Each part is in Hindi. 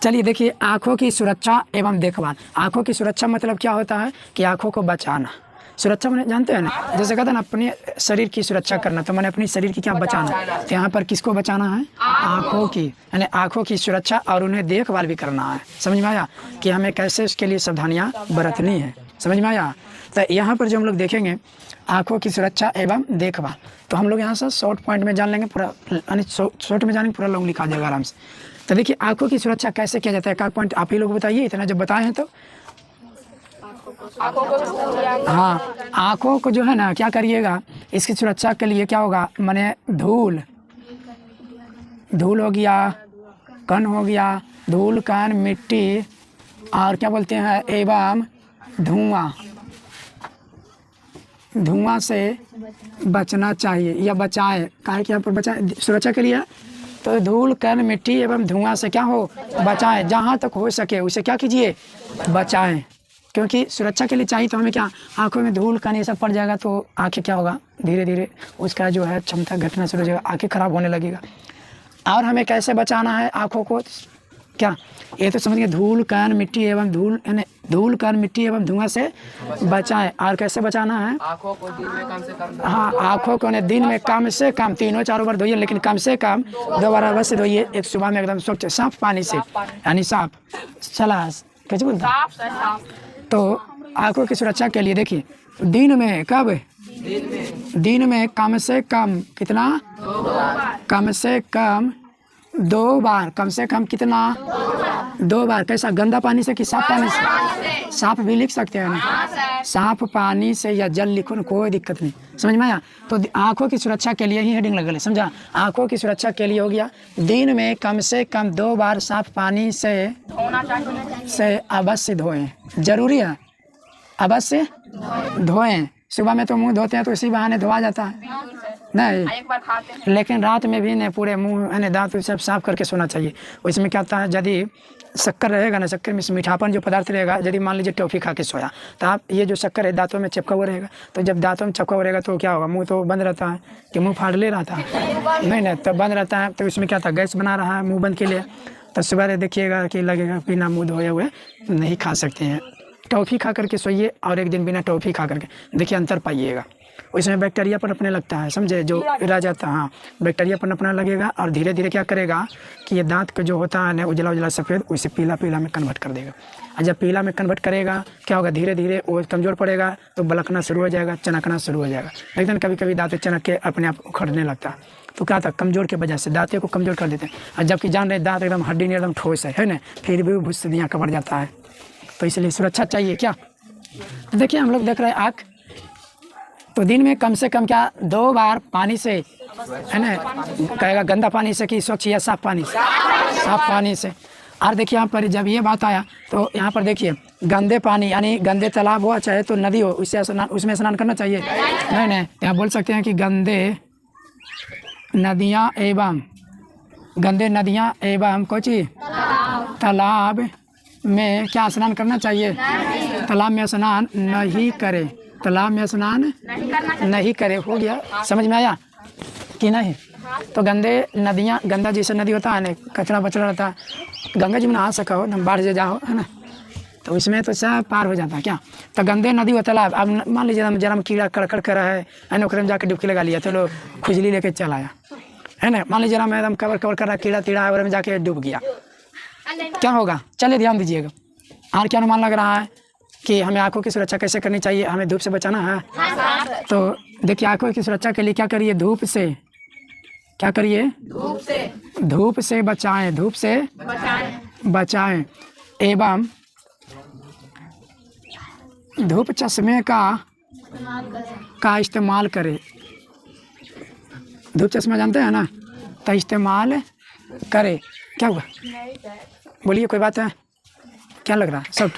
चलिए देखिए, आँखों की सुरक्षा एवं देखभाल। आँखों की सुरक्षा मतलब क्या होता है कि आँखों को बचाना। सुरक्षा मैंने जानते हैं ना, जैसे कहते हैं ना अपने शरीर की सुरक्षा करना, तो मैंने अपनी शरीर की क्या बचाना, तो यहाँ पर किसको बचाना है? आँखों की, यानी आँखों की सुरक्षा और उन्हें देखभाल भी करना है। समझ में आया कि हमें कैसे उसके लिए सावधानियाँ बरतनी है। समझ में आया। तो यहाँ पर जो हम लोग देखेंगे आँखों की सुरक्षा एवं देखभाल, तो हम लोग यहाँ से शॉर्ट पॉइंट में जान लेंगे पूरा, यानी शॉर्ट में जानेंगे पूरा लॉन्ग लिखा जाएगा आराम से। तो देखिए आँखों की सुरक्षा कैसे किया जाता है, एक पॉइंट आप ही लोग बताइए, इतना जब बताए हैं तो। हाँ, आँखों को जो है ना क्या करिएगा, इसकी सुरक्षा के लिए क्या होगा, माने धूल हो गया, कण हो गया, धूल कण मिट्टी और क्या बोलते हैं एवं धुआं से बचना चाहिए या बचाएं। काहे कि यहाँ पर बचाएं सुरक्षा के लिए, तो धूल कण मिट्टी एवं धुआं से क्या हो, बचाएं। जहाँ तक हो सके उसे क्या कीजिए, बचाएं। क्योंकि सुरक्षा के लिए चाहिए तो हमें क्या, आंखों में धूल कण ये सब पड़ जाएगा तो आंखें क्या होगा, धीरे धीरे उसका जो है क्षमता घटना शुरू हो जाएगा, आंखें खराब होने लगेगा। और हमें कैसे बचाना है आंखों को, क्या ये तो समझ गए, धूल कण मिट्टी एवं धूल कण मिट्टी एवं धुआं से बचाएं। और कैसे बचाना है, आँखों को दिन में कम से कम हाँ, आँखों को ने दिन में कम से कम 3-4 बार धोइए, लेकिन कम से कम 2 बार अवश्य धोइए। एक सुबह में एकदम स्वच्छ साफ पानी से, यानी साफ चला कैसे बोलता, तो आँखों की सुरक्षा के लिए देखिए दिन में कब, दिन में कम से कम कितना, कम से कम 2 बार, कम से कम कितना, 2 बार। कैसा, गंदा पानी से कि साफ पानी से? साफ भी लिख सकते हैं ना, साफ पानी से या जल लिखो ना, कोई दिक्कत नहीं। समझ में आया। तो आँखों की सुरक्षा के लिए ही हेडिंग लगल है, समझा। आँखों की सुरक्षा के लिए हो गया दिन में कम से कम 2 बार साफ पानी से अवश्य धोएं। जरूरी है, अवश्य धोएं। सुबह में तो मुंह धोते हैं तो इसी बहाने धोआ जाता है नहीं, लेकिन रात में भी नहीं, पूरे मुंह यानी दांत सब साफ करके सोना चाहिए। उसमें क्या होता है, यदि शक्कर रहेगा ना, शक्कर में मीठापन जो पदार्थ रहेगा, यदि मान लीजिए टॉफ़ी खा के सोया तो आप ये जो शक्कर है दांतों में चिपका हुआ रहेगा, तो जब दांतों में चिपका हुआ रहेगा तो क्या होगा, मुंह तो बंद रहता है कि मुंह फाड़ ले रहा था नहीं, तो बंद रहता है। तो इसमें क्या था, गैस बना रहा है मुँह बंद के लिए, तो सुबह देखिएगा कि लगेगा बिना मुँह धोए हुए नहीं खा सकते हैं। टॉफ़ी खा करके सोइए और एक दिन बिना टॉफ़ी खा करके देखिए, अंतर पाइएगा। उसमें बैक्टीरिया पनपने लगता है, समझे, जो रह जाता है, हाँ बैक्टीरिया पनपने लगेगा और धीरे धीरे क्या करेगा कि ये दांत का जो होता है ना उजला उजला सफ़ेद, उसे पीला पीला में कन्वर्ट कर देगा। और जब पीला में कन्वर्ट करेगा क्या होगा, धीरे धीरे वो कमज़ोर पड़ेगा तो बलकना शुरू हो जाएगा, चनकना शुरू हो जाएगा। लेकिन कभी कभी दांत चनक के अपने आप उखड़ने लगता है, तो क्या था, कमज़ोर की वजह से दांतों को कमज़ोर कर देते हैं। और जबकि जान रहे दांत एकदम हड्डी नहीं, एकदम ठोस है ना, फिर भी भुस्सदियाँ कबर जाता है। तो इसलिए सुरक्षा चाहिए क्या। तो देखिए हम लोग देख रहे हैं आँख, तो दिन में कम से कम क्या 2 बार पानी से, है ना, कहेगा गंदा पानी से कि स्वच्छ या साफ पानी से, साफ पानी से। और देखिए यहाँ पर जब ये बात आया तो यहाँ पर देखिए गंदे पानी यानी गंदे तालाब हो चाहे तो नदी हो, उसमें स्नान करना चाहिए नहीं। यहाँ बोल सकते हैं कि गंदे नदियाँ एवं कोची तालाब में क्या स्नान करना चाहिए, तालाब में स्नान नहीं करे, तालाब में स्नान नहीं करे। हो गया, समझ में आया कि नहीं। तो गंदे नदियाँ, गंदा जैसे नदी होता है ना, कचरा बचड़ा रहता है, गंगा जी में नहा सको ना, बाढ़ से जाओ है ना, तो इसमें तो सब पार हो जाता है क्या। तो गंदे नदी हो तालाब, अब मान लीजिए जरा में कीड़ा कड़कड़ कर रहा है ना, ओकरे में जाकर डुबकी लगा लिया, चलो खुजली लेके चल आया, है ना। मान लीजिए जरा में एकदम कवर कर रहा है, कीड़ा तीड़ा है, में जाके डूब गया, क्या होगा। चलिए ध्यान दीजिएगा। और क्या अनुमान लग रहा है कि हमें आँखों की सुरक्षा कैसे करनी चाहिए, हमें धूप से बचाना है। तो देखिए आँखों की सुरक्षा के लिए क्या करिए, धूप से क्या करिए, धूप से बचाएं, धूप से बचाएं एवं धूप चश्मे का इस्तेमाल करें। धूप चश्मा जानते हैं ना, तो इस्तेमाल करें। क्या हुआ, बोलिए, कोई बात है, क्या लग रहा है, सब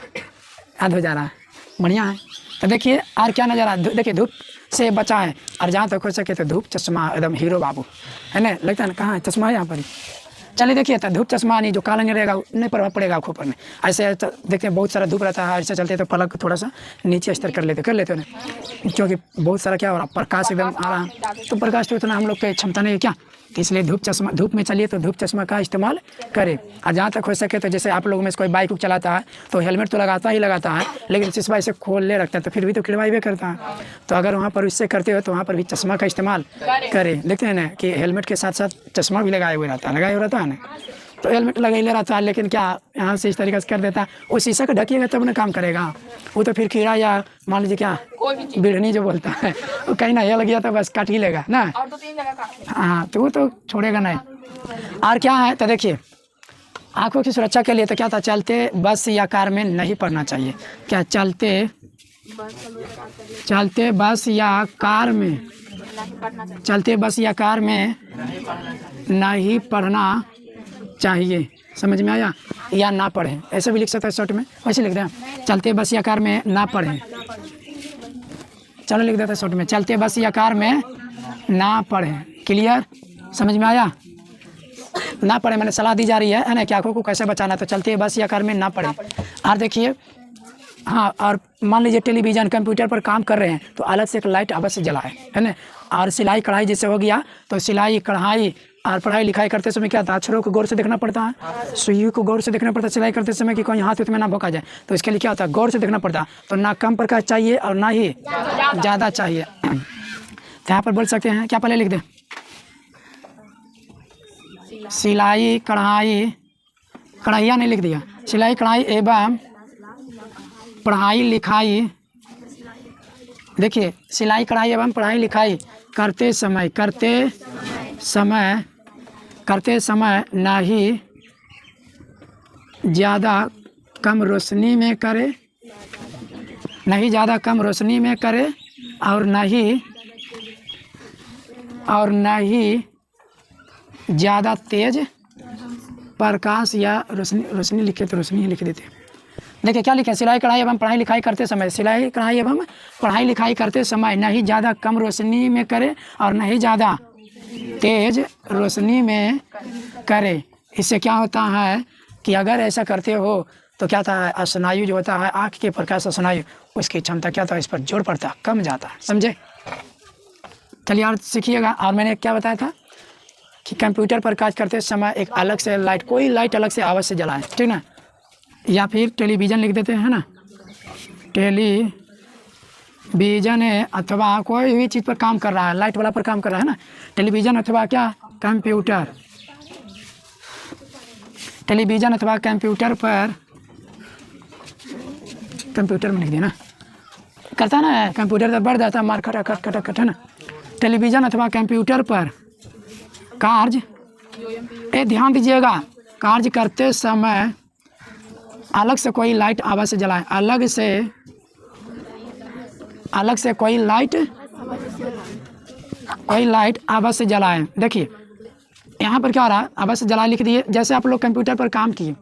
याद हो जा रहा है, बढ़िया है। तो देखिए और क्या नज़र आ, देखिए धूप से बचाएं और जहाँ तक हो सके तो धूप चश्मा एकदम हीरो बाबू, है ना, लगता है ना, कहाँ है चश्मा है यहाँ पर ही। चलिए देखिए, तो धूप चश्मा नहीं, जो काला नहीं रहेगा नहीं प्रभाव पड़ेगा आँखों पर में। ऐसे देखते हैं बहुत सारा धूप रहता है, ऐसे चलते तो पलक थोड़ा सा नीचे स्तर कर लेते हो ना, क्योंकि बहुत सारा क्या हो रहा, प्रकाश एकदम आ रहा है, तो प्रकाश तो इतना हम लोग की क्षमता नहीं है क्या, तो इसलिए धूप में चलिए तो धूप चश्मा का इस्तेमाल करें। और जहाँ तक हो सके तो जैसे आप लोगों में से कोई बाइक चलाता है तो हेलमेट तो लगाता ही लगाता है, लेकिन चश्मा इसे खोल ले रखता है तो फिर भी तो खिलवाई भी करता है। तो अगर वहाँ पर इससे करते हो तो वहाँ पर भी चश्मा का इस्तेमाल करें। देखते हैं ना कि हेलमेट के साथ साथ चश्मा भी लगाए हुए रहता है ना, तो हेलमेट लगा ही ले रहा था, लेकिन क्या यहाँ से इस तरीके से कर देता है, वो शीशा का ढकिएगा तब ना काम करेगा। वो तो फिर कीड़ा या मान लीजिए क्या बिढ़नी जो बोलता है वो कहीं ना हिल गया तो बस काट ही लेगा ना। हाँ, तो वो तो छोड़ेगा नहीं। और क्या है तो देखिए, आँखों की सुरक्षा के लिए तो क्या था, चलते बस या कार में नहीं पढ़ना चाहिए। क्या चलते बस या कार में नहीं पढ़ना चाहिए। समझ में आया? या ना पढ़ें, ऐसे भी लिख सकते हैं शॉर्ट में, वैसे लिख दें चलते बस या कार में ना पढ़ें। चलो लिख देते हैं शॉर्ट में, चलते बस या कार में ना पढ़ें। क्लियर? समझ में आया? ना पढ़े मैंने सलाह दी जा रही है ना कि आँखों को कैसे बचाना, तो चलते बस या कार में ना पढ़ें। और देखिए, हाँ, और मान लीजिए टेलीविज़न कंप्यूटर पर काम कर रहे हैं तो अलग से एक लाइट अवश्य जलाएं, है ना। और सिलाई कढ़ाई जैसे हो गया तो सिलाई कढ़ाई और पढ़ाई लिखाई करते समय क्या था, अक्षरों को गौर से देखना पड़ता है, सुई को गौर से देखना पड़ता है सिलाई करते समय कि कोई हाथ में ना भोंका जाए, तो इसके लिए क्या होता है, गौर से देखना पड़ता है। तो ना कम प्रकाश चाहिए और ना ही ज़्यादा चाहिए। तो यहाँ पर बोल सकते हैं क्या, पहले लिख दें सिलाई कढ़ाई, कढ़ाइया नहीं लिख दिया, सिलाई कढ़ाई एवं पढ़ाई लिखाई। देखिए, सिलाई कढ़ाई एवं पढ़ाई लिखाई करते समय ना ही ज़्यादा कम रोशनी में करे, और ना ही ज़्यादा तेज प्रकाश या रोशनी लिखे तो रोशनी ही लिख देते। देखिए क्या लिखे, सिलाई कढ़ाई एवं पढ़ाई लिखाई करते समय न ही ज़्यादा कम रोशनी में करे और न ही ज़्यादा तेज रोशनी में करे। इससे क्या होता है कि अगर ऐसा करते हो तो क्या होता है, स्नायु जो होता है आँख के प्रकाश स्नायु, उसकी क्षमता क्या होता है, इस पर जोर पड़ता है, कम जाता है। समझे? चलिए और सीखिएगा। और मैंने क्या बताया था कि कंप्यूटर पर कार्य करते समय एक अलग से लाइट, कोई लाइट अलग से अवश्य जलाएं, ठीक ना। या फिर टेलीविज़न लिख देते हैं ना, टेलीविज़न है अथवा कोई भी चीज़ पर काम कर रहा है, लाइट वाला पर काम कर रहा है ना, टेलीविज़न अथवा क्या कंप्यूटर, टेलीविज़न अथवा कंप्यूटर पर, कंप्यूटर में लिख दिया ना, करता है ना कंप्यूटर तो बढ़ जाता है मार खट है ना। टेलीविज़न अथवा कंप्यूटर पर कार्य, ध्यान दीजिएगा, कार्य करते समय अलग से कोई लाइट अवश्य जलाएं, अलग से कोई लाइट अवश्य जलाएं। देखिए यहाँ पर क्या हो रहा है, अवश्य जला लिख दिए। जैसे आप लोग कंप्यूटर पर काम किए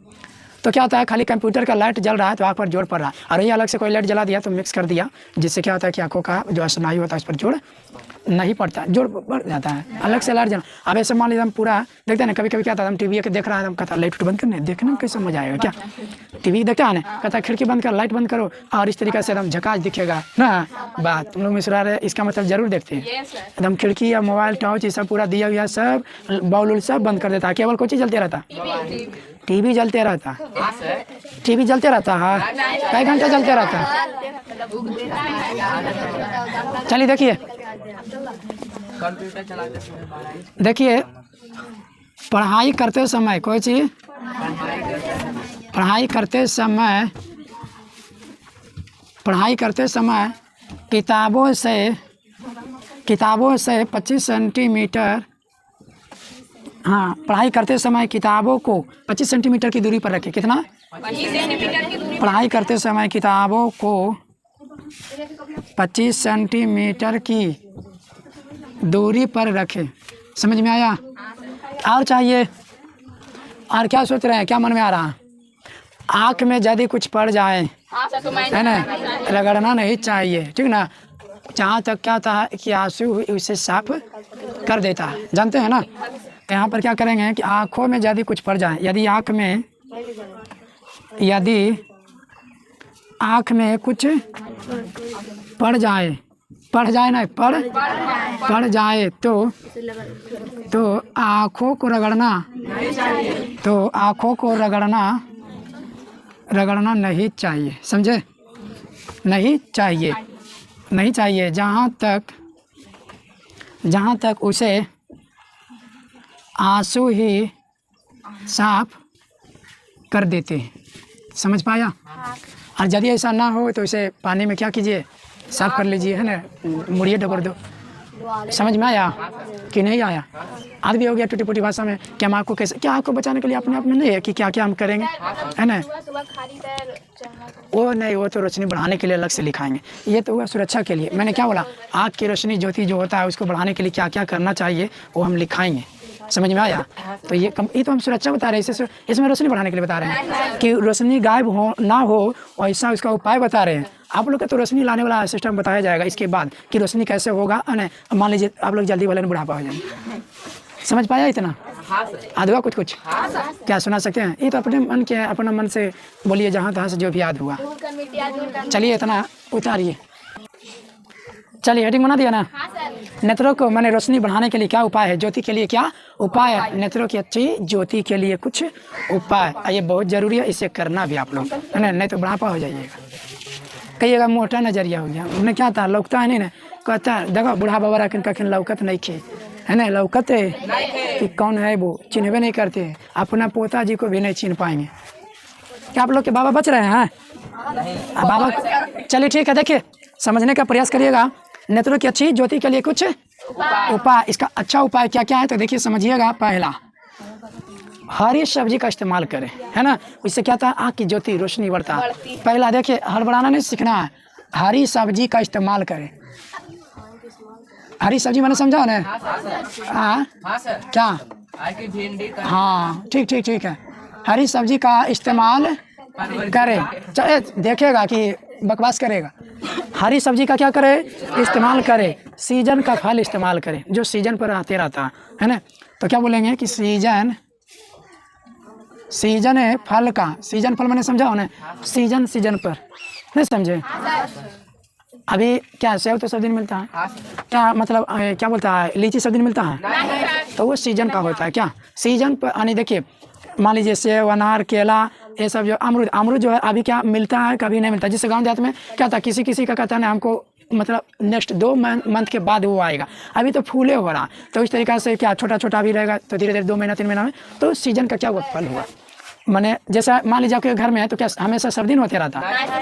तो क्या होता है, खाली कंप्यूटर का लाइट जल रहा है तो आँख पर जोर पड़ रहा है, और ये अलग से कोई लाइट जला दिया तो मिक्स कर दिया, जिससे क्या होता है कि आँखों का जो स्नायु होता है इस पर जोर नहीं पड़ता, जोर बढ़ जाता है। अलग से लाइट जला, अब ऐसे मान लीजिए हम पूरा देखते हैं ना, कभी कभी क्या था, हम टीवी के देख रहा है, हम कहता लाइट बंद करने, देखने में कैसे मजा आएगा, क्या टीवी देखता है ना, कहता खिड़की बंद कर, लाइट बंद करो, और इस तरीके से एकदम झकास दिखेगा ना। बात तुम लोग मिश्रा रहे, इसका मतलब जरूर देखते हैं। एकदम खिड़की या मोबाइल टॉर्च ये सब पूरा दिया हुआ सब बाउल सब बंद कर देता है, केवल कोई चीज़ जलते रहता, टीवी जलते रहता, टीवी जलते रहता है, कई घंटे जलते रहता है। चलिए देखिए, देखिए पढ़ाई करते समय कोई चीज़, पढ़ाई करते समय किताबों से 25 सेंटीमीटर, हाँ, पढ़ाई करते समय किताबों को 25 सेंटीमीटर की दूरी पर रखें। कितना? 25 सेंटीमीटर की दूरी। पढ़ाई करते समय किताबों को 25 सेंटीमीटर की दूरी पर रखें। समझ में आया? और चाहिए? और क्या सोच रहे हैं, क्या मन में आ रहा है? आँख में यदि कुछ पड़ जाए, है ना, रगड़ना नहीं चाहिए, ठीक ना। जहाँ तक क्या था कि आंसू उसे साफ कर देता है, जानते हैं ना। तो यहाँ पर क्या करेंगे कि आँखों में यदि कुछ पड़ जाए, यदि आँख में कुछ पड़ जाए, पड़ जाए तो तो आँखों को रगड़ना, तो आँखों को रगड़ना नहीं चाहिए, समझे? नहीं चाहिए, नहीं चाहिए जहाँ तक उसे आंसू ही साफ कर देते हैं। समझ पाया? और यदि ऐसा ना हो तो इसे पानी में क्या कीजिए, साफ कर लीजिए, है ना, मुड़िए डबर दो। समझ में आया कि नहीं आया? आज भी हो गया टूटी फूटी भाषा में कि हम आपको कैसे, क्या आपको बचाने के लिए अपने आप में नहीं है कि क्या क्या हम करेंगे, है ना? वो नहीं, वो तो रोशनी बढ़ाने के लिए अलग से लिखाएंगे। ये तो हुआ सुरक्षा के लिए। मैंने क्या बोला, आँख की रोशनी ज्योति जो होता है उसको बढ़ाने के लिए क्या क्या करना चाहिए वो हम लिखाएंगे। समझ में आया? तो ये तो हम सुरक्षा बता रहे हैं, इसमें रोशनी बढ़ाने के लिए बता रहे हैं कि रोशनी गायब हो ना हो, ऐसा उसका उपाय बता रहे हैं। आप लोग का तो रोशनी लाने वाला सिस्टम बताया जाएगा इसके बाद कि रोशनी कैसे होगा। मान लीजिए आप लोग जल्दी वाले बुढ़ापा हो जाएंगे। समझ पाया इतना? याद हुआ कुछ? क्या सुना सकते हैं? ये तो अपने मन के, अपना मन से बोलिए, जहाँ तहाँ से जो भी याद हुआ। चलिए इतना उतारिए। चलिए हेडिंग बना दिया ना? नेत्रों को मैंने रोशनी बढ़ाने के लिए क्या उपाय है, ज्योति के लिए क्या उपाय है, नेत्रों की अच्छी ज्योति के लिए कुछ उपाय। ये बहुत ज़रूरी है, इसे करना भी आप लोग, है ना, नहीं तो बुढ़ापा हो जाइएगा। कहिएगा मोटा नजरिया हो गया, उन्हें क्या था, लौकता है नहीं ना, कहता है देखो बूढ़ा बाबा रखन कखन लौकत नहीं खे, है ना, लौकत है कि कौन है वो चिन्हवे नहीं करते, अपना पोता जी को भी नहीं चिन्ह पाएंगे। क्या आप लोग के बाबा बच रहे हैं? बाबा चलिए ठीक है, देखिए समझने का प्रयास करिएगा। नेत्रों की अच्छी ज्योति के लिए कुछ उपाय, इसका अच्छा उपाय क्या क्या है तो देखिए समझिएगा। पहला, हरी सब्जी का इस्तेमाल करें, है ना, इससे क्या था, आँख की ज्योति रोशनी बढ़ता है। पहला देखिए, हड़बड़ाना नहीं सीखना है, हरी सब्जी का इस्तेमाल करें। हरी सब्जी मैंने समझा ना? हाँ क्या? हाँ ठीक है, हरी सब्जी का इस्तेमाल करें। चले देखिएगा कि बकवास करेगा। हरी सब्जी का क्या करे, इस्तेमाल करे। सीजन का फल इस्तेमाल करें, जो सीजन पर आते रहता है ना, तो क्या बोलेंगे कि सीजन है फल का, सीजन फल मैंने समझा ना, सीजन पर, नहीं समझे? अभी क्या सेब तो सब दिन मिलता है, क्या मतलब क्या बोलता है, लीची सब दिन मिलता है, तो वो सीजन का होता है। क्या सीजन पर, यानी देखिए मान लीजिए सेब, अनार, केला, ये सब जो अमरूद जो है अभी क्या मिलता है, कभी नहीं मिलता। जिससे गांव देहात में क्या था, किसी का कहता है ना हमको मतलब नेक्स्ट 2 मंथ के बाद वो आएगा, अभी तो फूले हो रहा, तो इस तरीक़ा से क्या छोटा भी रहेगा, तो धीरे धीरे 2 महीना 3 महीना में तो सीजन का क्या हुआ, फल हुआ। मैंने जैसा मान लीजिए आपके घर में है तो क्या हमेशा सब दिन होते रहता,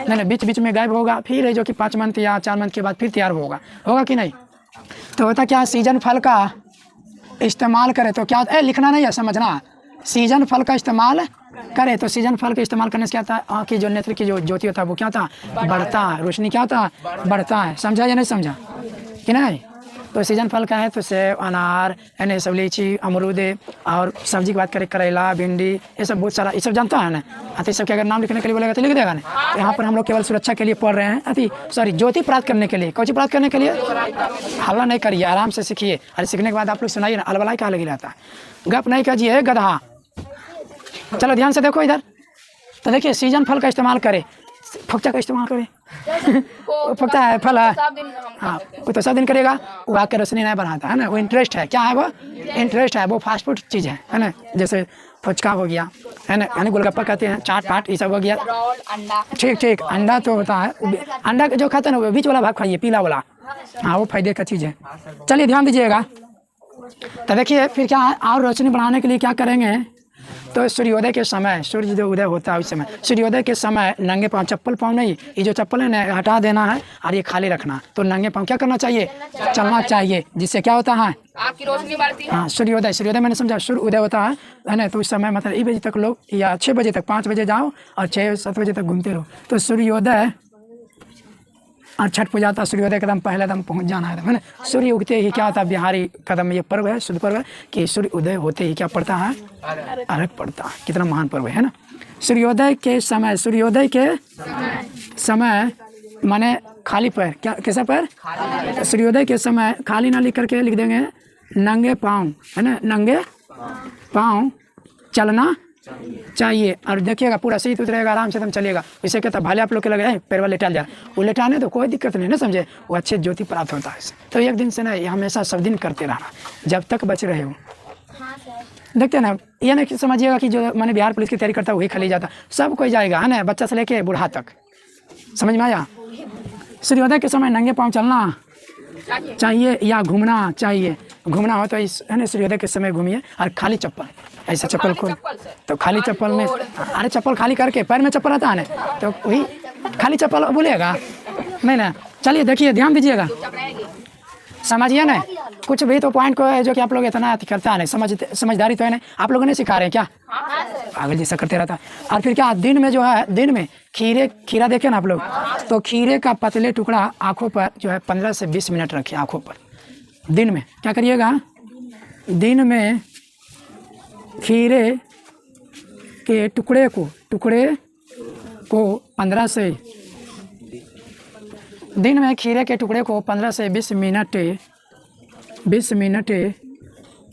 नहीं बीच में गायब होगा, फिर है जो कि 5 मंथ या 4 मंथ के बाद फिर तैयार होगा कि नहीं। तो होता क्या, सीजन फल का इस्तेमाल करे तो क्या, लिखना नहीं है, समझना, सीजन फल का इस्तेमाल करे तो सीजन फल का इस्तेमाल करने से क्या था, आँख की जो नेत्र की जो ज्योति होता है वो क्या था, बढ़ता है, रोशनी क्या होता है, बढ़ता है। समझा या नहीं समझा कि नहीं? तो सीजन फल का है तो सेब, अनार, यानी सब लीची, अमरूद, और सब्जी की बात करें करेला, भिंडी, ये सब बहुत सारा, ये सब जानता है ना। अति सब के अगर नाम लिखने के लिए बोलेगा तो लिख देगा ना। तो यहाँ पर हम लोग केवल सुरक्षा के लिए पढ़ रहे हैं, ज्योति प्राप्त करने के लिए, कौन प्राप्त करने के लिए। हल्ला नहीं करिए, आराम से सीखिए, और सीखने के बाद आप लोग सुनाइए ना, अलबलाई क्या लगी रहता है, गप नहीं कीजिए गधा। चलो ध्यान से देखो इधर, तो देखिए सीजन फल का इस्तेमाल करें, फक्चा का इस्तेमाल करें फक्ता है फल है, हाँ वो तो सब दिन करेगा, वो आग की रोशनी नहीं बढ़ाता है ना, वो इंटरेस्ट है, क्या है वो इंटरेस्ट है, वो फास्ट फूड चीज़ है ना, जैसे फुचका हो गया, है ना, यानी गोलगप्पा कहते हैं, चाट पाट ये सब हो गया। ठीक अंडा तो होता है, अंडा जो खाते हैं ना बीच वाला भाग खाइए, पीला वाला, हाँ वो फायदे का चीज़ है। चलिए ध्यान दीजिएगा। तो देखिए फिर क्या है, और रोशनी बढ़ाने के लिए क्या करेंगे, तो सूर्योदय के समय, सूर्य जो उदय होता है उस समय, सूर्योदय के समय नंगे पाँव, चप्पल पाँव नहीं, ये जो चप्पल है ना हटा देना है और ये खाली रखना, तो नंगे पाँव क्या करना चाहिए, चलना चाहिए, जिससे क्या होता है, आपकी रोशनी बढ़ती है। हाँ सूर्योदय मैंने समझा, सूर्य उदय होता है ना, तो उस समय मतलब 1 बजे तक लोग, या 6 बजे तक, 5 बजे जाओ और 6-7 बजे तक घूमते रहो, तो सूर्योदय और छठ पूजा था, सूर्योदय कदम पहले दम पहुंच जाना है ना। सूर्य उगते ही क्या होता है, बिहारी कदम ये पर्व है, शुद्ध पर्व है कि सूर्य उदय होते ही क्या पड़ता है, अर्घ पड़ता है। कितना महान पर्व है ना। सूर्योदय के समय माने खाली पैर, क्या कैसा पैर, सूर्योदय के समय खाली ना लिख करके लिख देंगे नंगे पाँव, है ना, नंगे पाँव चलना चाहिए। और देखिएगा पूरा सीट उतरेगा, आराम से एकदम चलिएगा। इसे कहता भाले आप लोग के लगे पैर वाले लेटा जा, वो लेटाने तो कोई दिक्कत नहीं ना, समझे, वो अच्छे ज्योति प्राप्त होता है। तो एक दिन से ना हमेशा सब दिन करते रहना, जब तक बच रहे हो। देखते हैं ना, ये नहीं समझिएगा कि जो मैंने बिहार पुलिस की तैयारी करता है वही खाली जाता, सब कोई जाएगा है ना, बच्चा से लेके बूढ़ा तक। समझ में आया? सूर्योदय के समय नंगे पाँव चलना चाहिए या घूमना चाहिए? घूमना हो तो इस है ना सूर्योदय के समय घूमिए, और खाली चप्पल, ऐसे चप्पल खोल तो खाली चप्पल में, अरे चप्पल खाली करके पैर में चप्पल रहता है ना, तो वही खाली चप्पल बोलेगा नहीं ना। चलिए देखिए, ध्यान दीजिएगा, समझिए ना, कुछ भी तो पॉइंट को है जो कि आप लोग इतना करता है नहीं, समझदारी तो है नहीं, आप लोगों ने सिखा रहे हैं क्या? पागल जैसा करते रहता है। और फिर क्या दिन में जो है, दिन में खीरा देखे ना आप लोग, तो खीरे का पतले टुकड़ा आँखों पर जो है 15 से 20 मिनट रखिए आँखों पर। दिन में क्या करिएगा, दिन में खीरे के टुकड़े को 15 से दिन में खीरे के टुकड़े को 15 से 20 मिनट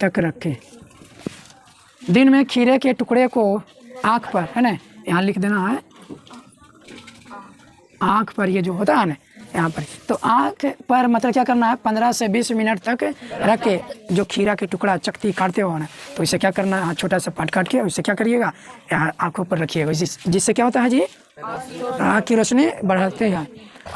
तक रखें। दिन में खीरे के टुकड़े को आँख पर, है ना, यहाँ लिख देना है, आँख पर ये जो होता है ना यहाँ पर, तो आँख पर मतलब क्या करना है, 15 से 20 मिनट तक रख के जो खीरा के टुकड़ा चकती काटते हो ना, तो इसे क्या करना है, छोटा सा पाट काट के उसे क्या करिएगा, यहाँ आँखों पर रखिएगा, जिससे क्या होता है जी, आँख की रोशनी बढ़ाते हैं।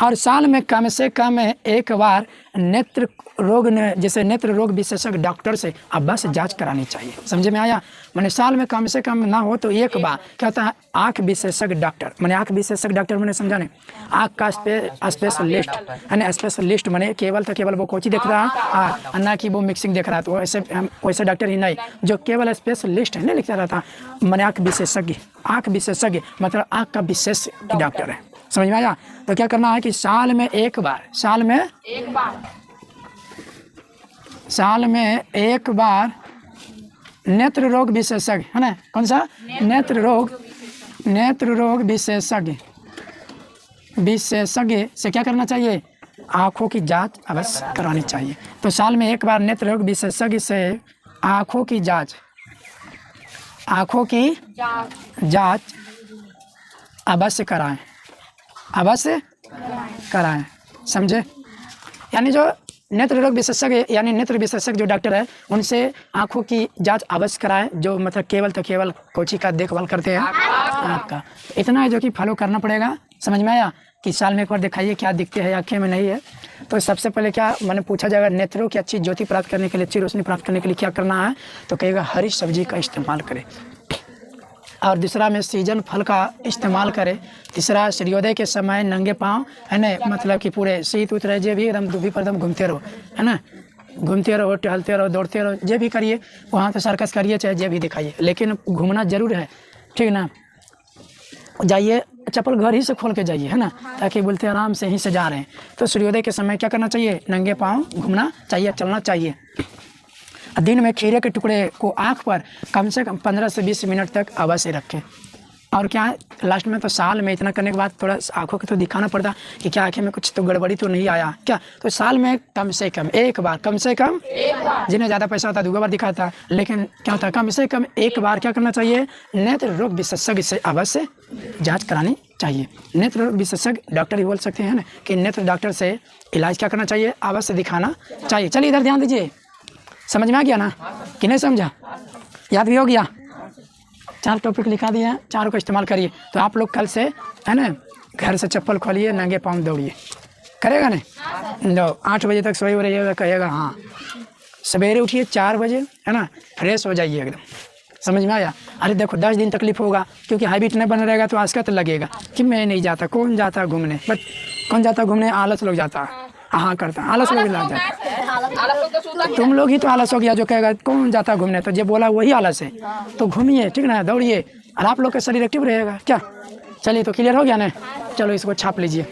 और साल में कम से कम एक बार नेत्र रोग जैसे नेत्र रोग विशेषज्ञ डॉक्टर से अवश्य जांच करानी चाहिए। समझे में आया? मैंने साल में कम से कम ना हो तो एक बार क्या होता है, आँख विशेषज्ञ डॉक्टर, मैंने आँख विशेषज्ञ डॉक्टर मैंने समझा नहीं, आँख का स्पेशलिस्ट है, स्पेशलिस्ट मैंने केवल वो कोची देख रहा है ना कि वो मिक्सिंग देख रहा है, तो वैसे डॉक्टर ही नहीं, जो केवल स्पेशलिस्ट है, नहीं लिखता रहता, मैंने आँख विशेषज्ञ मतलब आँख का विशेष डॉक्टर है। समझ में आया? तो क्या करना है कि साल में एक बार नेत्र रोग विशेषज्ञ, है ना, कौन सा, नेत्र रोग विशेषज्ञ से क्या करना चाहिए, आँखों की जांच अवश्य करानी चाहिए। तो साल में एक बार नेत्र रोग विशेषज्ञ से आँखों की जांच अवश्य कराएं। समझे? यानी जो नेत्र रोग विशेषज्ञ यानी नेत्र विशेषज्ञ जो डॉक्टर है, उनसे आँखों की जांच अवश्य कराएं, जो मतलब केवल कोची का देखभाल करते हैं आपका। इतना है जो कि फॉलो करना पड़ेगा। समझ में आया? कि साल में एक बार दिखाइए क्या दिखते हैं, आँखें में नहीं है। तो सबसे पहले क्या मैंने पूछा जाएगा, नेत्रों की अच्छी ज्योति प्राप्त करने के लिए, अच्छी रोशनी प्राप्त करने के लिए क्या करना है, तो कहेगा हरी सब्जी का इस्तेमाल करें, और दूसरा में सीजन फल का इस्तेमाल करें। तीसरा सूर्योदय के समय नंगे पाँव, है ना, मतलब कि पूरे शीत उतरे जे भी एकदम दुबी पर एकदम घूमते रहो, है ना, घूमते रहो, टहलते रहो, दौड़ते रहो, जे भी करिए, वहाँ तो सर्कस करिए, चाहे जे भी दिखाइए, लेकिन घूमना जरूर है, ठीक ना। जाइए चप्पल घर ही से खोल के जाइए, है ना, ताकि बोलते आराम से ही से जा रहे हैं। तो सूर्योदय के समय क्या करना चाहिए, नंगे पाँव घूमना चाहिए, चलना चाहिए। दिन में खीरे के टुकड़े को आँख पर कम से कम 15 से 20 मिनट तक अवश्य रखें। और क्या लास्ट में तो साल में इतना करने के बाद थोड़ा आँखों को तो दिखाना पड़ता कि क्या आँखें में कुछ तो गड़बड़ी तो नहीं आया क्या। तो साल में कम से कम एक बार, जिन्हें ज़्यादा पैसा होता है 2 बार दिखाता, लेकिन क्या होता है कम से कम एक बार क्या करना चाहिए, नेत्र रोग विशेषज्ञ से अवश्य जाँच करानी चाहिए। नेत्र रोग विशेषज्ञ डॉक्टर ही बोल सकते हैं ना कि नेत्र डॉक्टर से इलाज क्या करना चाहिए, अवश्य दिखाना चाहिए। चलिए इधर ध्यान दीजिए, समझ में आ गया ना कि नहीं समझा, याद भी हो गया। 4 टॉपिक लिखा दिए हैं, 4 को इस्तेमाल करिए। तो आप लोग कल से, है ना, घर से चप्पल खोलिए, नंगे पाँव दौड़िए, करेगा नहीं, 8 बजे तक सोए हो रहिएगा, कहेगा हाँ। सवेरे उठिए 4 बजे, है ना, फ्रेश हो जाइए एकदम। समझ में आया? अरे देखो 10 दिन तकलीफ होगा, क्योंकि हैबिट नहीं बना रहेगा तो आस्कत लगेगा कि मैं नहीं जाता। कौन जाता घूमने, बट कौन जाता घूमने, आलस लोग जाता है, हाँ करता है, आलस लोग जाता है। तुम लोग ही तो आलस हो गया, जो कहेगा कौन जाता घूमने, तो जो बोला वही आलस है। तो घूमिए, ठीक ना, दौड़िए, और आप लोग का शरीर एक्टिव रहेगा क्या। चलिए तो क्लियर हो गया ना, चलो इसको छाप लीजिए।